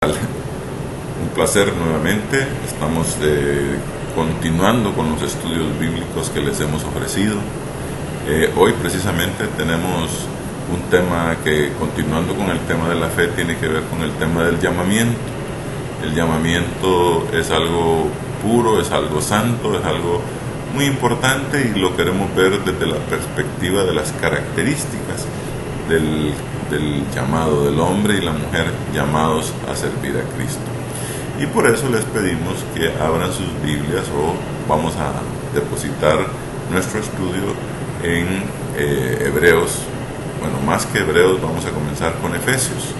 Un placer nuevamente. Estamos continuando con los estudios bíblicos que les hemos ofrecido. Hoy precisamente tenemos un tema que, continuando con el tema de la fe, tiene que ver con el tema del llamamiento. El llamamiento es algo puro, es algo santo, es algo muy importante, y lo queremos ver desde la perspectiva de las características del llamado del hombre y la mujer llamados a servir a Cristo. Y por eso les pedimos que abran sus Biblias, o vamos a depositar nuestro estudio en Hebreos. Bueno, más que Hebreos, vamos a comenzar con Efesios.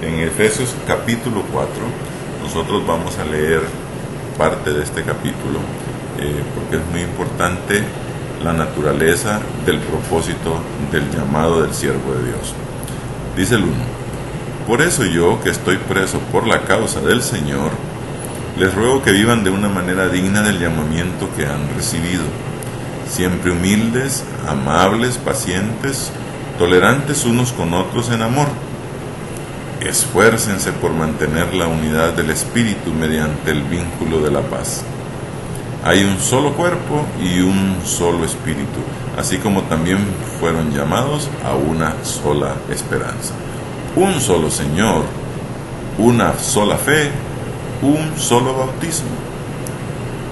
En Efesios capítulo 4 nosotros vamos a leer parte de este capítulo, porque es muy importante la naturaleza del propósito del llamado del siervo de Dios. Dice el 1: Por eso yo, que estoy preso por la causa del Señor, les ruego que vivan de una manera digna del llamamiento que han recibido, siempre humildes, amables, pacientes, tolerantes unos con otros en amor. Esfuércense por mantener la unidad del Espíritu mediante el vínculo de la paz. Hay un solo cuerpo y un solo Espíritu, así como también fueron llamados a una sola esperanza. Un solo Señor, una sola fe, un solo bautismo.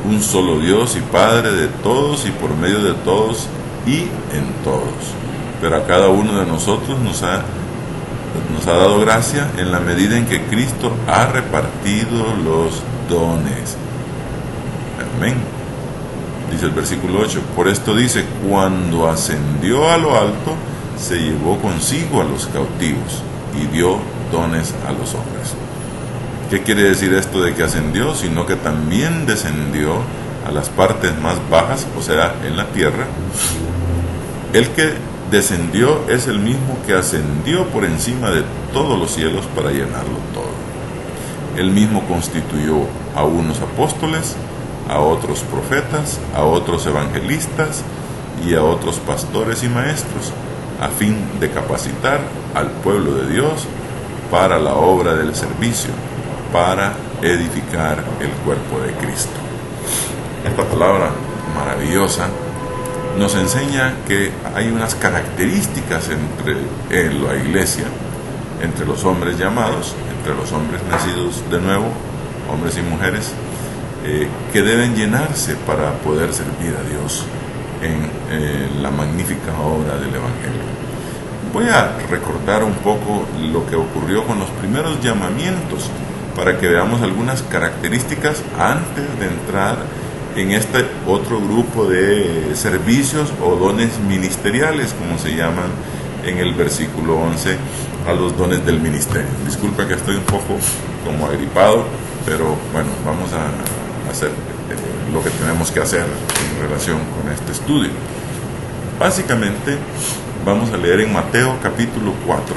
Un solo Dios y Padre de todos y por medio de todos y en todos. Pero a cada uno de nosotros nos ha dado gracia en la medida en que Cristo ha repartido los dones. Amén. Dice el versículo 8: Por esto dice, cuando ascendió a lo alto, se llevó consigo a los cautivos y dio dones a los hombres. ¿Qué quiere decir esto de que ascendió? Sino que también descendió a las partes más bajas, o sea, en la tierra. El que descendió es el mismo que ascendió por encima de todos los cielos para llenarlo todo. Él mismo constituyó a unos apóstoles, a otros profetas, a otros evangelistas y a otros pastores y maestros, a fin de capacitar al pueblo de Dios para la obra del servicio, para edificar el cuerpo de Cristo. Esta palabra maravillosa nos enseña que hay unas características en la iglesia, entre los hombres llamados, entre los hombres nacidos de nuevo, hombres y mujeres, que deben llenarse para poder servir a Dios en la magnífica obra del Evangelio. Voy a recordar un poco lo que ocurrió con los primeros llamamientos, para que veamos algunas características antes de entrar en este otro grupo de servicios o dones ministeriales, como se llaman en el versículo 11, a los dones del ministerio. Disculpa que estoy un poco como agripado, pero bueno, vamos a hacer lo que tenemos que hacer en relación con este estudio. Básicamente vamos a leer en Mateo capítulo 4.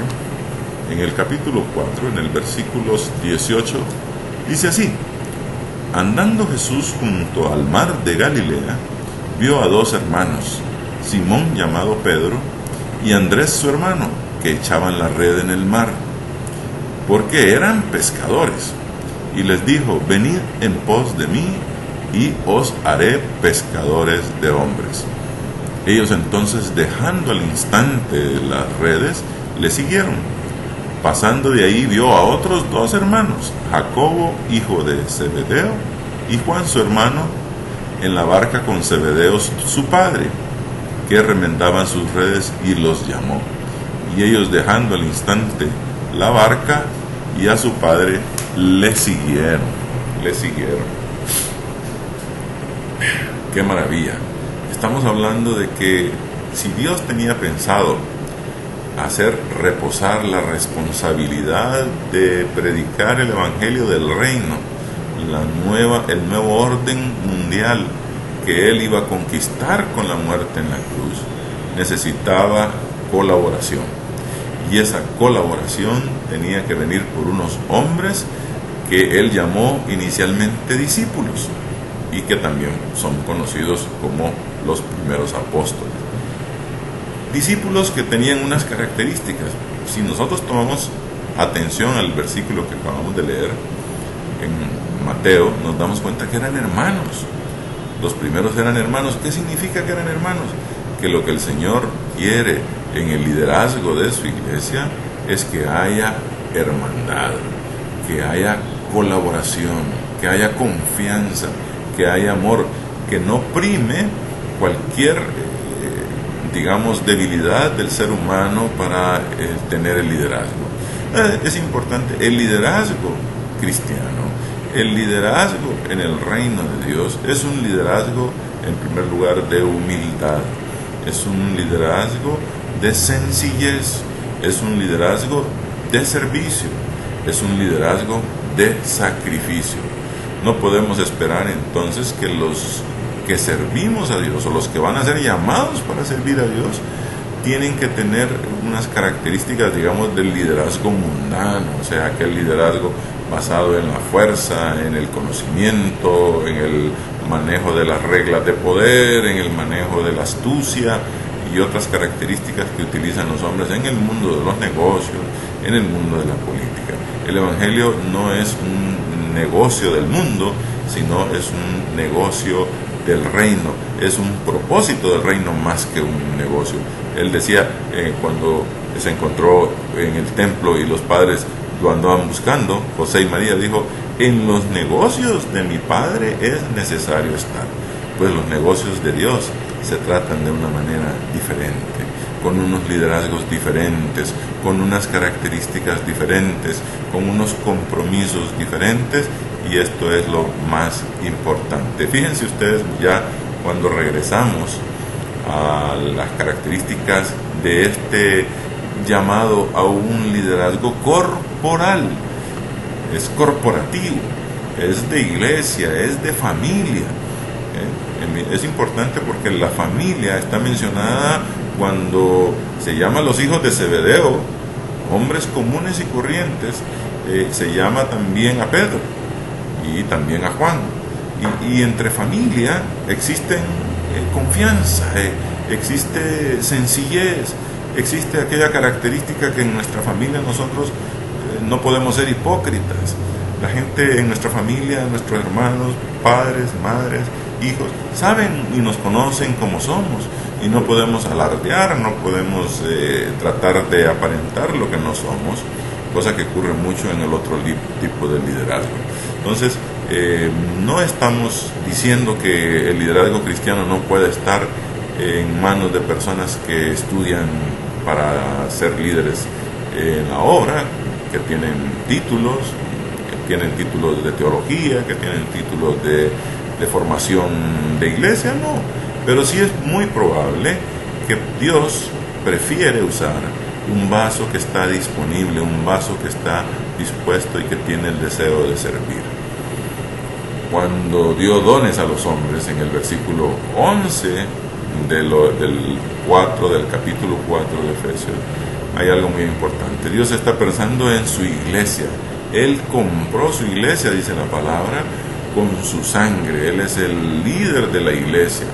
En el capítulo 4, en el versículos 18, dice así: Andando Jesús junto al mar de Galilea, vio a dos hermanos, Simón llamado Pedro y Andrés su hermano, que echaban la red en el mar, porque eran pescadores. Y les dijo: Venid en pos de mí, y os haré pescadores de hombres. Ellos entonces, dejando al instante las redes, le siguieron. Pasando de ahí, vio a otros dos hermanos, Jacobo, hijo de Zebedeo, y Juan su hermano, en la barca con Zebedeo su padre, que remendaban sus redes, y los llamó. Y ellos, dejando al instante la barca y a su padre, le siguieron. ¡Qué maravilla! Estamos hablando de que si Dios tenía pensado hacer reposar la responsabilidad de predicar el Evangelio del Reino, el nuevo orden mundial que Él iba a conquistar con la muerte en la cruz, necesitaba colaboración. Y esa colaboración tenía que venir por unos hombres que Él llamó inicialmente discípulos, y que también son conocidos como los primeros apóstoles. Discípulos que tenían unas características. Si nosotros tomamos atención al versículo que acabamos de leer en Mateo, nos damos cuenta que eran hermanos. Los primeros eran hermanos. ¿Qué significa que eran hermanos? Que lo que el Señor quiere en el liderazgo de su iglesia es que haya hermandad, que haya colaboración, que haya confianza, que haya amor, que no prime cualquier, digamos, debilidad del ser humano para tener el liderazgo. Es importante, el liderazgo cristiano, el liderazgo en el reino de Dios es un liderazgo, en primer lugar, de humildad, es un liderazgo de sencillez, es un liderazgo de servicio, es un liderazgo de sacrificio. No podemos esperar entonces que los que servimos a Dios o los que van a ser llamados para servir a Dios tienen que tener unas características, digamos, del liderazgo mundano, o sea, aquel liderazgo basado en la fuerza, en el conocimiento, en el manejo de las reglas de poder, en el manejo de la astucia y otras características que utilizan los hombres en el mundo de los negocios, en el mundo de la política. El Evangelio no es un negocio del mundo, sino es un negocio del reino, es un propósito del reino más que un negocio. Él decía, cuando se encontró en el templo y los padres lo andaban buscando, José y María dijo: en los negocios de mi padre es necesario estar. Pues los negocios de Dios se tratan de una manera diferente, con unos liderazgos diferentes, con unas características diferentes, con unos compromisos diferentes, y esto es lo más importante. Fíjense ustedes, ya cuando regresamos a las características de este llamado a un liderazgo corporal, es corporativo, es de iglesia, es de familia. Es importante porque la familia está mencionada cuando se llama a los hijos de Zebedeo, hombres comunes y corrientes. Se llama también a Pedro y también a Juan, y entre familia existen confianza, existe sencillez, existe aquella característica que en nuestra familia nosotros no podemos ser hipócritas. La gente en nuestra familia, nuestros hermanos, padres, madres, hijos, saben y nos conocen como somos, y no podemos alardear, no podemos tratar de aparentar lo que no somos, cosa que ocurre mucho en el otro tipo de liderazgo. Entonces, no estamos diciendo que el liderazgo cristiano no puede estar en manos de personas que estudian para ser líderes en la obra, que tienen títulos de teología, que tienen títulos de formación de iglesia, no. Pero sí es muy probable que Dios prefiere usar un vaso que está disponible, un vaso que está dispuesto y que tiene el deseo de servir. Cuando dio dones a los hombres, en el versículo 11 del capítulo 4 de Efesios, hay algo muy importante. Dios está pensando en su iglesia. Él compró su iglesia, dice la palabra, con su sangre. Él es el líder de la iglesia.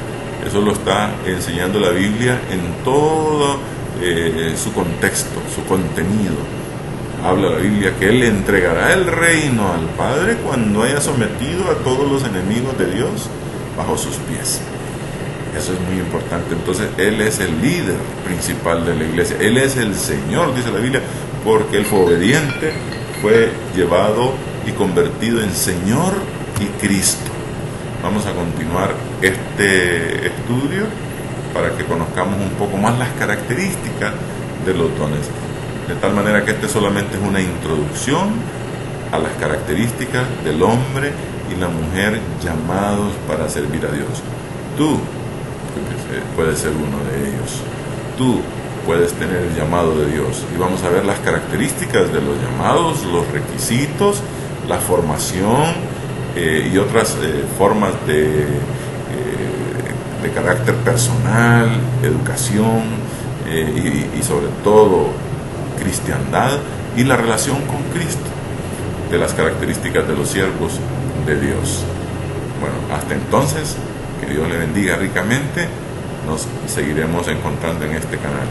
Eso lo está enseñando la Biblia en todo su contexto, su contenido. Habla la Biblia que Él le entregará el reino al Padre cuando haya sometido a todos los enemigos de Dios bajo sus pies. Eso es muy importante. Entonces, Él es el líder principal de la iglesia. Él es el Señor, dice la Biblia, porque Él fue obediente, fue llevado y convertido en Señor y Cristo. Vamos a continuar este estudio para que conozcamos un poco más las características de los dones. De tal manera que este solamente es una introducción a las características del hombre y la mujer llamados para servir a Dios. Tú puedes ser uno de ellos. Tú puedes tener el llamado de Dios. Y vamos a ver las características de los llamados, los requisitos, la formación y otras formas de carácter personal, educación y sobre todo cristiandad y la relación con Cristo, de las características de los siervos de Dios. Bueno, hasta entonces, que Dios le bendiga ricamente. Nos seguiremos encontrando en este canal.